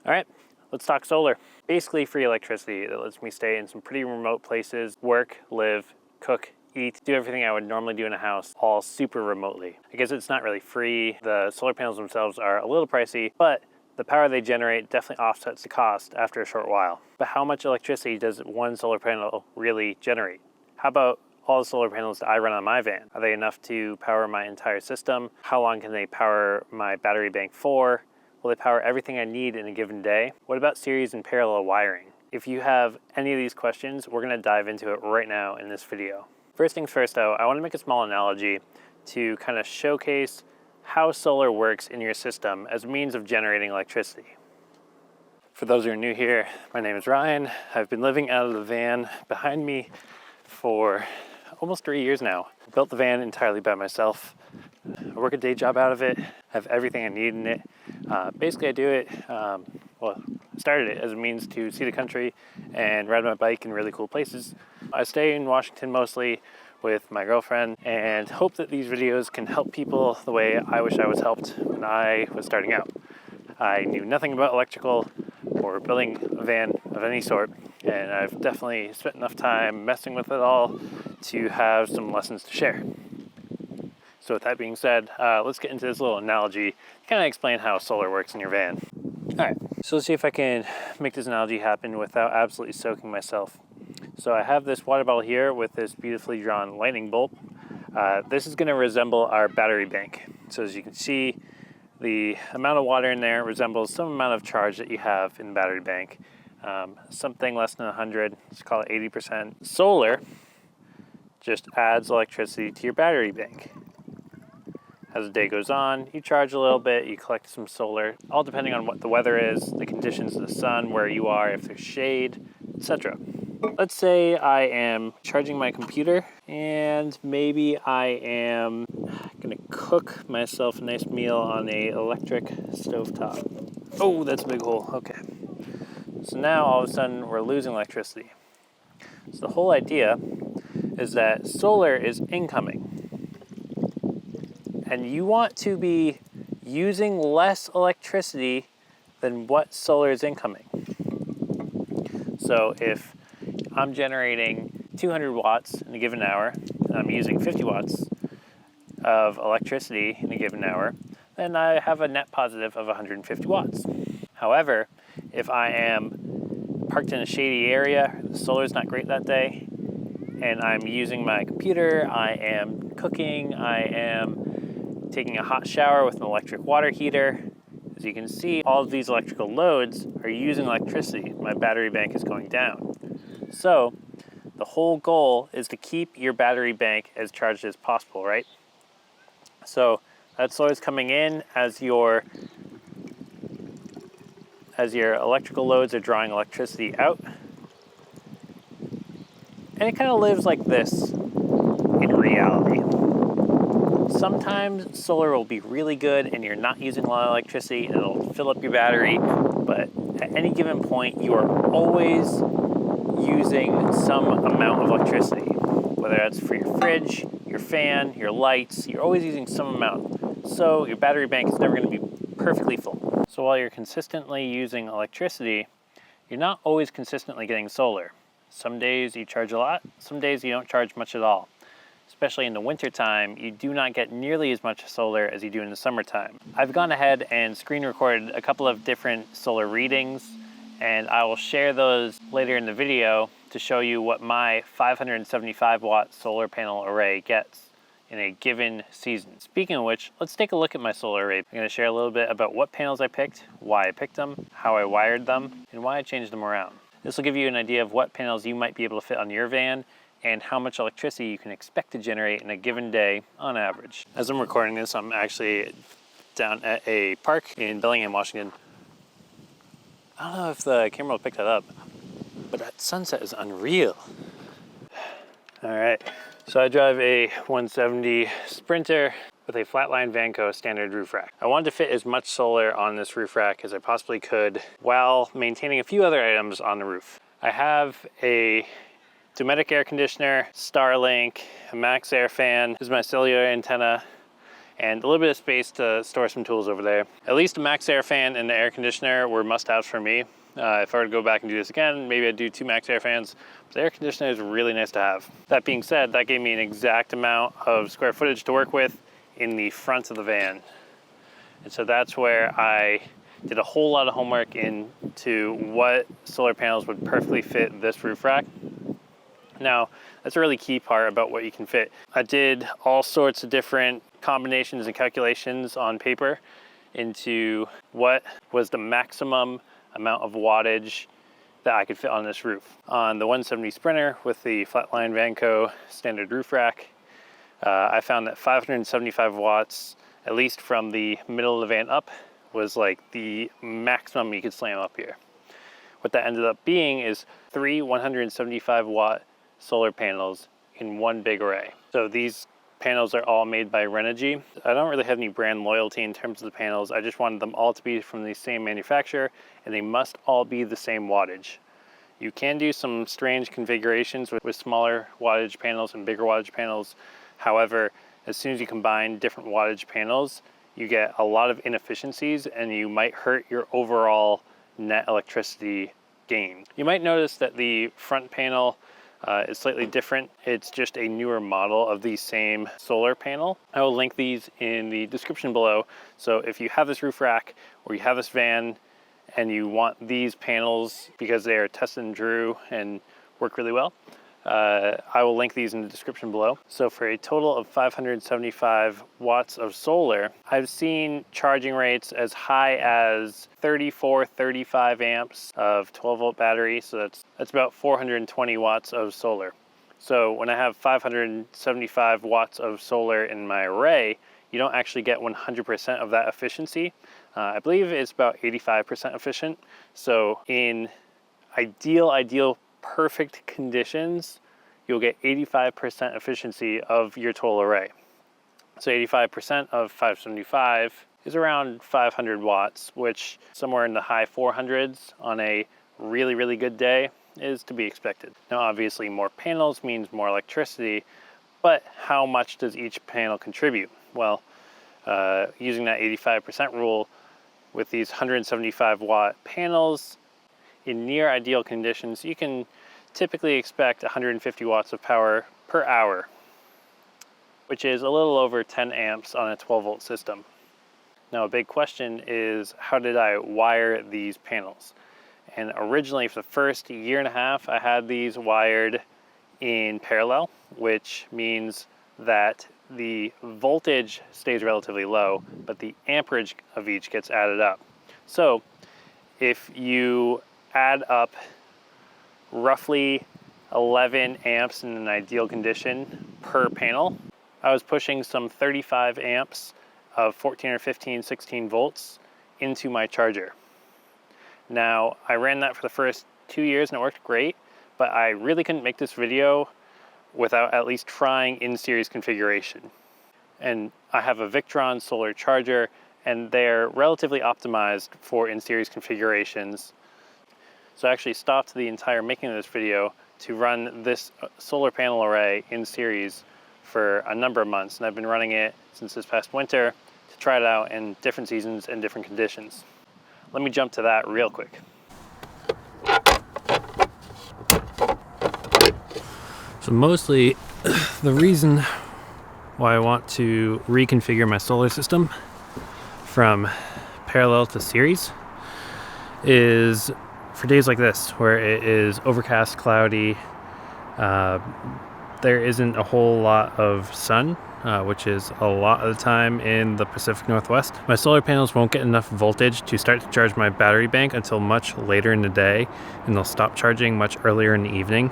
All right, let's talk solar. Basically free electricity that lets me stay in some pretty remote places, work, live, cook, eat, do everything I would normally do in a house, all super remotely. I guess it's not really free. The solar panels themselves are a little pricey, but the power they generate definitely offsets the cost after a short while. But how much electricity does one solar panel really generate? How about all the solar panels that I run on my van? Are they enough to power my entire system? How long can they power my battery bank for? Will they power everything I need in a given day? What about series and parallel wiring? If you have any of these questions, we're gonna dive into it right now in this video. First things first though, I wanna make a small analogy to kind of showcase how solar works in your system as a means of generating electricity. For those who are new here, my name is Ryan. I've been living out of the van behind me for almost 3 years now. I built the van entirely by myself. I work a day job out of it, have everything I need in it. Basically I do it, I started it as a means to see the country and ride my bike in really cool places. I stay in Washington mostly with my girlfriend and hope that these videos can help people the way I wish I was helped when I was starting out. I knew nothing about electrical or building a van of any sort, and I've definitely spent enough time messing with it all to have some lessons to share. So with that being said, let's get into this little analogy to kind of explain how solar works in your van. All right, so let's see if I can make this analogy happen without absolutely soaking myself. So I have this water bottle here with this beautifully drawn lightning bolt. This is gonna resemble our battery bank. So as you can see, the amount of water in there resembles some amount of charge that you have in the battery bank. Something less than 100, let's call it 80%. Solar just adds electricity to your battery bank. As the day goes on, you charge a little bit, you collect some solar, all depending on what the weather is, the conditions of the sun, where you are, if there's shade, etc. Let's say I am charging my computer and maybe I am gonna cook myself a nice meal on a electric stovetop. Oh, that's a big hole, okay. So now all of a sudden we're losing electricity. So the whole idea is that solar is incoming. And you want to be using less electricity than what solar is incoming. So if I'm generating 200 watts in a given hour, and I'm using 50 watts of electricity in a given hour, then I have a net positive of 150 watts. However, if I am parked in a shady area, the solar is not great that day, and I'm using my computer, I am cooking, I am taking a hot shower with an electric water heater. As you can see, all of these electrical loads are using electricity. My battery bank is going down. So the whole goal is to keep your battery bank as charged as possible, right? So that solar is coming in as your electrical loads are drawing electricity out. And it kind of lives like this in reality. Sometimes solar will be really good and you're not using a lot of electricity and it'll fill up your battery, but at any given point you are always using some amount of electricity. Whether that's for your fridge, your fan, your lights, you're always using some amount. So your battery bank is never going to be perfectly full. So while you're consistently using electricity, you're not always consistently getting solar. Some days you charge a lot, some days you don't charge much at all. Especially in the wintertime, you do not get nearly as much solar as you do in the summertime. I've gone ahead and screen recorded a couple of different solar readings, and I will share those later in the video to show you what my 575 watt solar panel array gets in a given season. Speaking of which, let's take a look at my solar array. I'm gonna share a little bit about what panels I picked, why I picked them, how I wired them, and why I changed them around. This will give you an idea of what panels you might be able to fit on your van and how much electricity you can expect to generate in a given day on average. As I'm recording this, I'm actually down at a park in Bellingham, Washington. I don't know if the camera will pick that up, but that sunset is unreal. All right, so I drive a 170 Sprinter with a flatline Vanco standard roof rack. I wanted to fit as much solar on this roof rack as I possibly could while maintaining a few other items on the roof. I have a Dometic air conditioner, Starlink, a Max Air fan. This is my cellular antenna, and a little bit of space to store some tools over there. At least a max air fan and the air conditioner were must-haves for me. If I were to go back and do this again, maybe I'd do 2 max air fans. But the air conditioner is really nice to have. That being said, that gave me an exact amount of square footage to work with in the front of the van. And so that's where I did a whole lot of homework into what solar panels would perfectly fit this roof rack. Now, that's a really key part about what you can fit. I did all sorts of different combinations and calculations on paper into what was the maximum amount of wattage that I could fit on this roof. On the 170 Sprinter with the Flatline Vanco standard roof rack, I found that 575 watts, at least from the middle of the van up, was like the maximum you could slam up here. What that ended up being is 3 175 watt solar panels in one big array. So these panels are all made by Renogy. I don't really have any brand loyalty in terms of the panels. I just wanted them all to be from the same manufacturer, and they must all be the same wattage. You can do some strange configurations with smaller wattage panels and bigger wattage panels. However, as soon as you combine different wattage panels, you get a lot of inefficiencies and you might hurt your overall net electricity gain. You might notice that the front panel is slightly different. It's just a newer model of the same solar panel. I will link these in the description below. So if you have this roof rack or you have this van and you want these panels because they are tested and true and work really well, I will link these in the description below. So for a total of 575 watts of solar, I've seen charging rates as high as 34, 35 amps of 12 volt battery. So that's about 420 watts of solar. So when I have 575 watts of solar in my array, you don't actually get 100% of that efficiency. I believe it's about 85% efficient. So in ideal perfect conditions, you'll get 85% efficiency of your total array. So 85% of 575 is around 500 watts, which somewhere in the high 400s on a really good day is to be expected. Now obviously more panels means more electricity, but how much does each panel contribute? Well, using that 85% rule with these 175 watt panels, in near ideal conditions, you can typically expect 150 watts of power per hour, which is a little over 10 amps on a 12 volt system. Now a big question is, how did I wire these panels? And originally for the first year and a half, I had these wired in parallel, which means that the voltage stays relatively low, but the amperage of each gets added up. So if you add up roughly 11 amps in an ideal condition per panel, I was pushing some 35 amps of 14 or 15, 16 volts into my charger. Now, I ran that for the first 2 years and it worked great, but I really couldn't make this video without at least trying in-series configuration. And I have a Victron solar charger, and they're relatively optimized for in-series configurations. So I actually stopped the entire making of this video to run this solar panel array in series for a number of months. And I've been running it since this past winter to try it out in different seasons and different conditions. Let me jump to that real quick. So mostly the reason why I want to reconfigure my solar system from parallel to series is for days like this where it is overcast, cloudy, there isn't a whole lot of sun, which is a lot of the time in the Pacific Northwest. My solar panels won't get enough voltage to start to charge my battery bank until much later in the day, and they'll stop charging much earlier in the evening.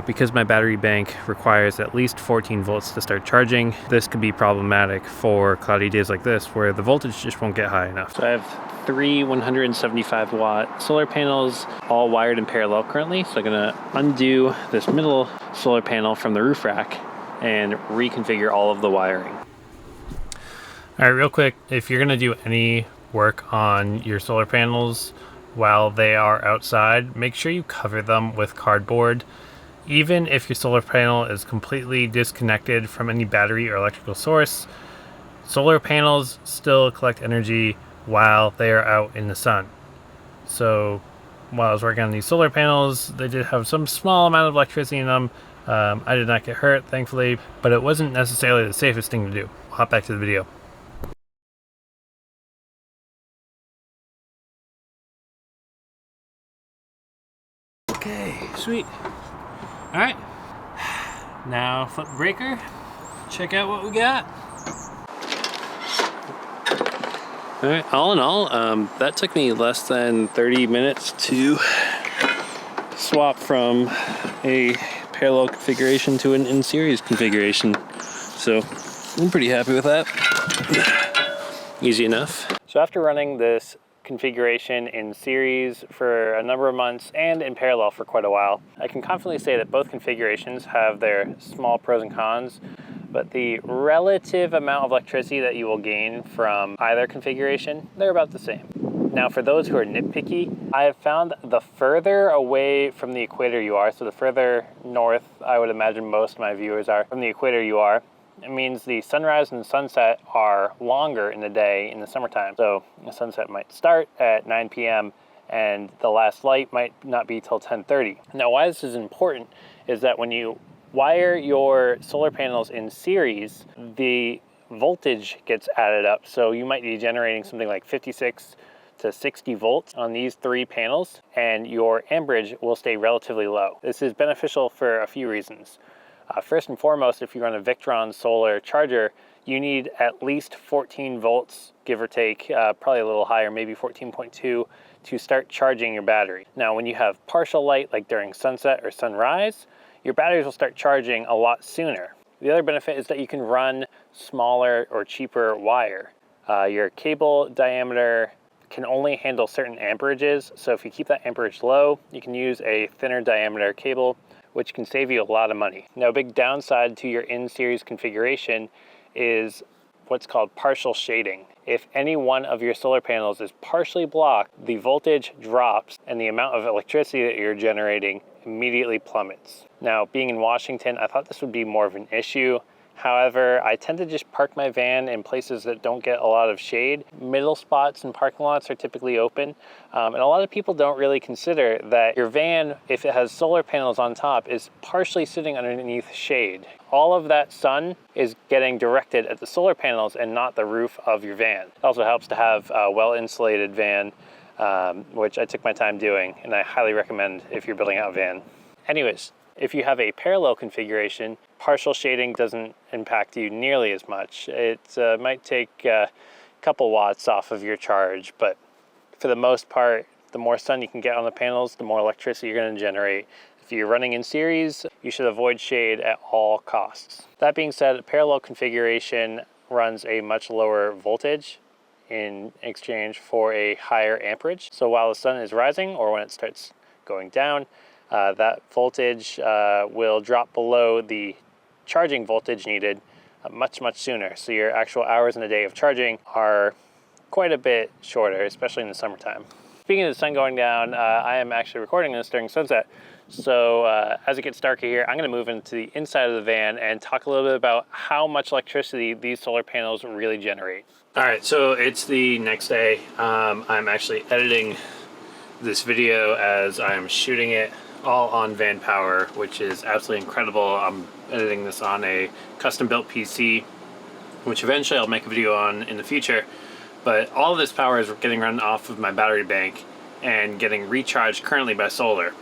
Because my battery bank requires at least 14 volts to start charging, this could be problematic for cloudy days like this where the voltage just won't get high enough. So I have 3 175 watt solar panels all wired in parallel currently. So I'm gonna undo this middle solar panel from the roof rack and reconfigure all of the wiring. All right, real quick, if you're gonna do any work on your solar panels while they are outside, make sure you cover them with cardboard. Even if your solar panel is completely disconnected from any battery or electrical source, Solar panels still collect energy while they are out in the sun. So while I was working on these solar panels, they did have some small amount of electricity in them. I did not get hurt, thankfully, but it wasn't necessarily the safest thing to do. I'll hop back to the video. Okay, sweet. All right, now flip the breaker, check out what we got. All right, all in all, that took me less than 30 minutes to swap from a parallel configuration to an in-series configuration. So I'm pretty happy with that. Easy enough. So after running this configuration in series for a number of months and in parallel for quite a while, I can confidently say that both configurations have their small pros and cons, but the relative amount of electricity that you will gain from either configuration, they're about the same. Now, for those who are nitpicky, I have found the further away from the equator you are, so the further north I would imagine most of my viewers are from the equator you are, it means the sunrise and sunset are longer in the day in the summertime. So the sunset might start at 9 p.m. and the last light might not be till 10:30. Now, why this is important is that when you wire your solar panels in series, the voltage gets added up. So you might be generating something like 56 to 60 volts on these 3 panels, and your amperage will stay relatively low. This is beneficial for a few reasons. First and foremost, if you run a Victron solar charger, you need at least 14 volts, give or take, probably a little higher, maybe 14.2, to start charging your battery. Now, when you have partial light, like during sunset or sunrise, your batteries will start charging a lot sooner. The other benefit is that you can run smaller or cheaper wire. Your cable diameter can only handle certain amperages, so if you keep that amperage low, you can use a thinner diameter cable, which can save you a lot of money. Now, a big downside to your in-series configuration is what's called partial shading. If any one of your solar panels is partially blocked, the voltage drops and the amount of electricity that you're generating immediately plummets. Now, being in Washington, I thought this would be more of an issue. However, I tend to just park my van in places that don't get a lot of shade. Middle spots and parking lots are typically open. And a lot of people don't really consider that your van, if it has solar panels on top, is partially sitting underneath shade. All of that sun is getting directed at the solar panels and not the roof of your van. It also helps to have a well-insulated van, which I took my time doing, and I highly recommend if you're building out a van. Anyways, if you have a parallel configuration, partial shading doesn't impact you nearly as much. It might take a couple watts off of your charge, but for the most part, the more sun you can get on the panels, the more electricity you're going to generate. If you're running in series, you should avoid shade at all costs. That being said, a parallel configuration runs a much lower voltage in exchange for a higher amperage. So while the sun is rising or when it starts going down, that voltage will drop below the charging voltage needed much sooner. So your actual hours in a day of charging are quite a bit shorter, especially in the summertime. Speaking of the sun going down, I am actually recording this during sunset. So as it gets darker here, I'm going to move into the inside of the van and talk a little bit about how much electricity these solar panels really generate. All right, so it's the next day. I'm actually editing this video as I'm shooting it all on van power, which is absolutely incredible. I'm editing this on a custom built PC, which eventually I'll make a video on in the future. But all of this power is getting run off of my battery bank and getting recharged currently by solar.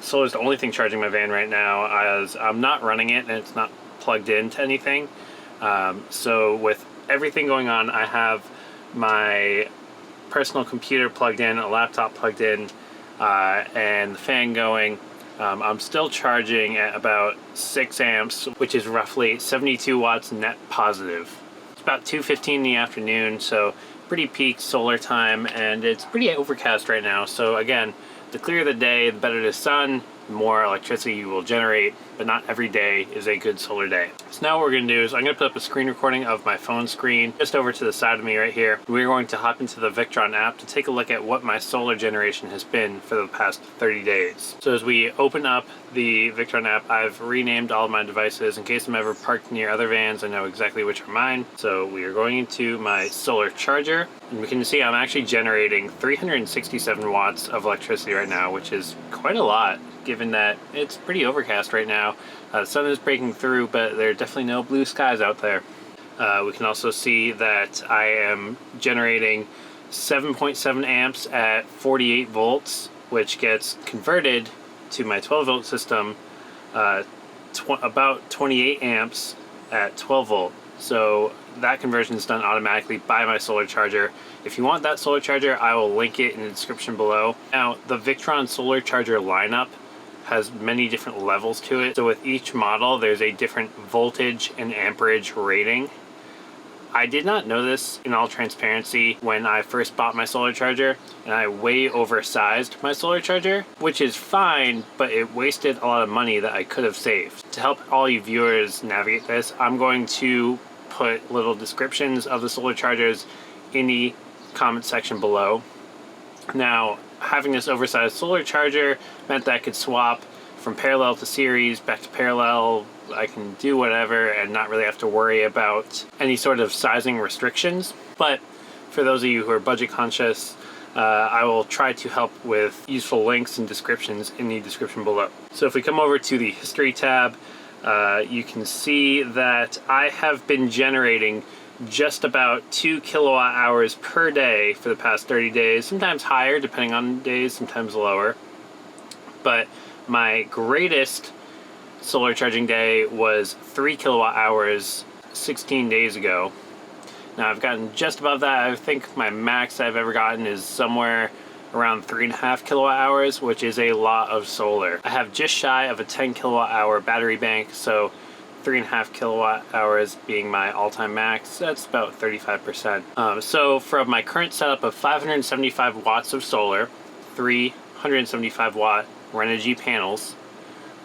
Solar is the only thing charging my van right now, as I'm not running it and it's not plugged into anything. So with everything going on, I have my personal computer plugged in, a laptop plugged in, and the fan going. I'm still charging at about 6 amps, which is roughly 72 watts net positive. It's about 2:15 in the afternoon, so pretty peak solar time, and it's pretty overcast right now. So again, the clearer the day, the better the sun, the more electricity you will generate, but not every day is a good solar day. So now what we're going to do is I'm going to put up a screen recording of my phone screen just over to the side of me right here. We're going to hop into the Victron app to take a look at what my solar generation has been for the past 30 days. So as we open up the Victron app, I've renamed all of my devices in case I'm ever parked near other vans. I know exactly which are mine. So we are going into my solar charger, and we can see I'm actually generating 367 watts of electricity right now, which is quite a lot given that it's pretty overcast right now. The sun is breaking through, but there are definitely no blue skies out there. We can also see that I am generating 7.7 amps at 48 volts, which gets converted to my 12 volt system about 28 amps at 12 volt. So that conversion is done automatically by my solar charger. If you want that solar charger, I will link it in the description below. Now, the Victron solar charger lineup has many different levels to it. So with each model, there's a different voltage and amperage rating. I did not know this in all transparency when I first bought my solar charger, and I way oversized my solar charger, which is fine, but it wasted a lot of money that I could have saved. To help all you viewers navigate this, I'm going to put little descriptions of the solar chargers in the comment section below. Now, having this oversized solar charger meant that I could swap from parallel to series, back to parallel. I can do whatever and not really have to worry about any sort of sizing restrictions. But for those of you who are budget conscious, I will try to help with useful links and descriptions in the description below. So if we come over to the history tab, you can see that I have been generating just about 2 kilowatt hours per day for the past 30 days, sometimes higher depending on days, sometimes lower. But my greatest solar charging day was 3 kilowatt hours 16 days ago. Now I've gotten just above that. I think my max I've ever gotten is somewhere around 3.5 kilowatt hours, which is a lot of solar. I have just shy of a 10 kilowatt hour battery bank, so 3.5 kilowatt hours being my all-time max, that's about 35%. So from my current setup of 575 watts of solar, 375 watt Renogy panels,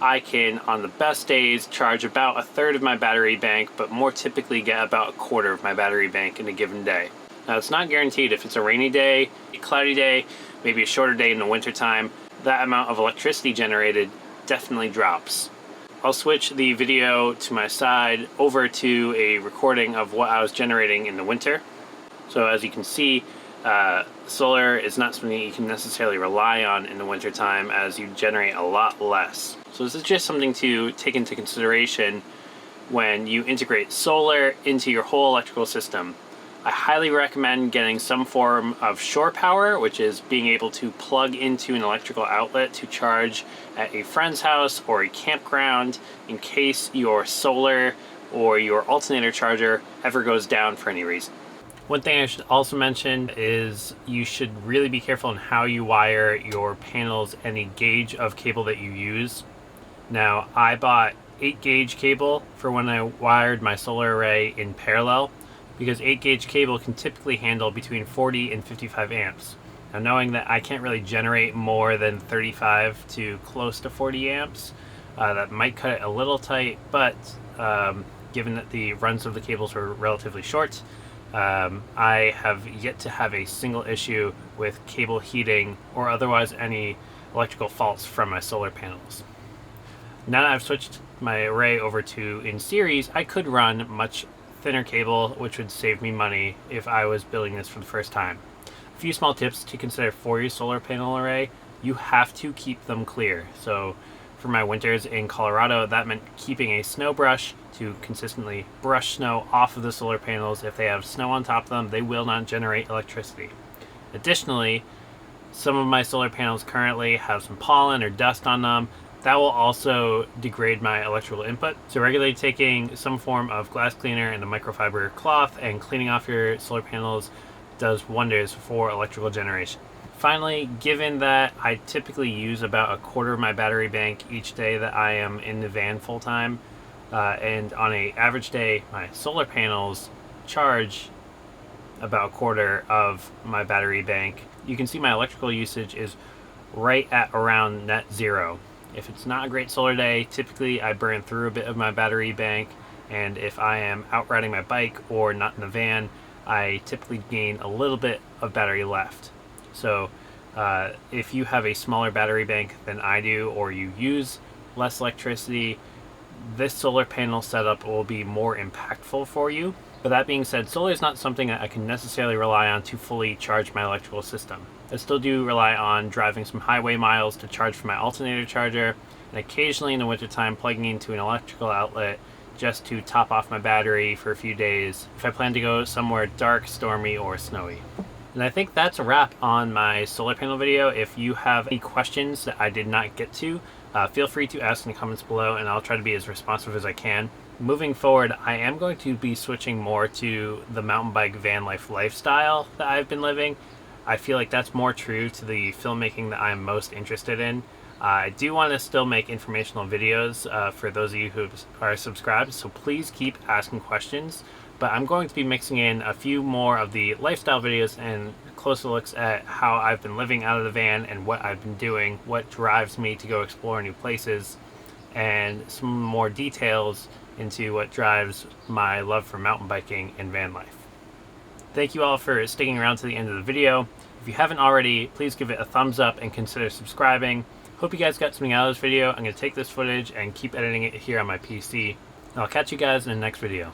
I can, on the best days, charge about a third of my battery bank, but more typically get about a quarter of my battery bank in a given day. Now, it's not guaranteed. If it's a rainy day, a cloudy day, maybe a shorter day in the wintertime, that amount of electricity generated definitely drops. I'll switch the video to my side over to a recording of what I was generating in the winter. So as you can see, solar is not something you can necessarily rely on in the wintertime, as you generate a lot less. So this is just something to take into consideration when you integrate solar into your whole electrical system. I highly recommend getting some form of shore power, which is being able to plug into an electrical outlet to charge at a friend's house or a campground in case your solar or your alternator charger ever goes down for any reason. One thing I should also mention is you should really be careful in how you wire your panels and the gauge of cable that you use. Now, I bought 8 gauge cable for when I wired my solar array in parallel, because 8 gauge cable can typically handle between 40 and 55 amps. Now, knowing that I can't really generate more than 35 to close to 40 amps, that might cut it a little tight, but given that the runs of the cables were relatively short, I have yet to have a single issue with cable heating or otherwise any electrical faults from my solar panels. Now that I've switched my array over to in series, I could run much thinner cable, which would save me money if I was building this for the first time. A few small tips to consider for your solar panel array: you have to keep them clear. So for my winters in Colorado, that meant keeping a snow brush to consistently brush snow off of the solar panels. If they have snow on top of them, they will not generate electricity. Additionally, some of my solar panels currently have some pollen or dust on them. That will also degrade my electrical input. So regularly taking some form of glass cleaner and a microfiber cloth and cleaning off your solar panels does wonders for electrical generation. Finally, given that I typically use about a quarter of my battery bank each day that I am in the van full time, and on an average day, my solar panels charge about a quarter of my battery bank, you can see my electrical usage is right at around net zero. If it's not a great solar day, typically I burn through a bit of my battery bank, and if I am out riding my bike or not in the van, I typically gain a little bit of battery left. So if you have a smaller battery bank than I do, or you use less electricity, this solar panel setup will be more impactful for you. But that being said, solar is not something that I can necessarily rely on to fully charge my electrical system. I still do rely on driving some highway miles to charge for my alternator charger, and occasionally in the wintertime plugging into an electrical outlet just to top off my battery for a few days if I plan to go somewhere dark, stormy, or snowy. And I think that's a wrap on my solar panel video. If you have any questions that I did not get to, feel free to ask in the comments below, and I'll try to be as responsive as I can. Moving forward, I am going to be switching more to the mountain bike van life lifestyle that I've been living. I feel like that's more true to the filmmaking that I'm most interested in. I do want to still make informational videos for those of you who are subscribed, so please keep asking questions. But I'm going to be mixing in a few more of the lifestyle videos and closer looks at how I've been living out of the van and what I've been doing, what drives me to go explore new places, and some more details into what drives my love for mountain biking and van life. Thank you all for sticking around to the end of the video. If you haven't already, please give it a thumbs up and consider subscribing. Hope you guys got something out of this video. I'm going to take this footage and keep editing it here on my PC. And I'll catch you guys in the next video.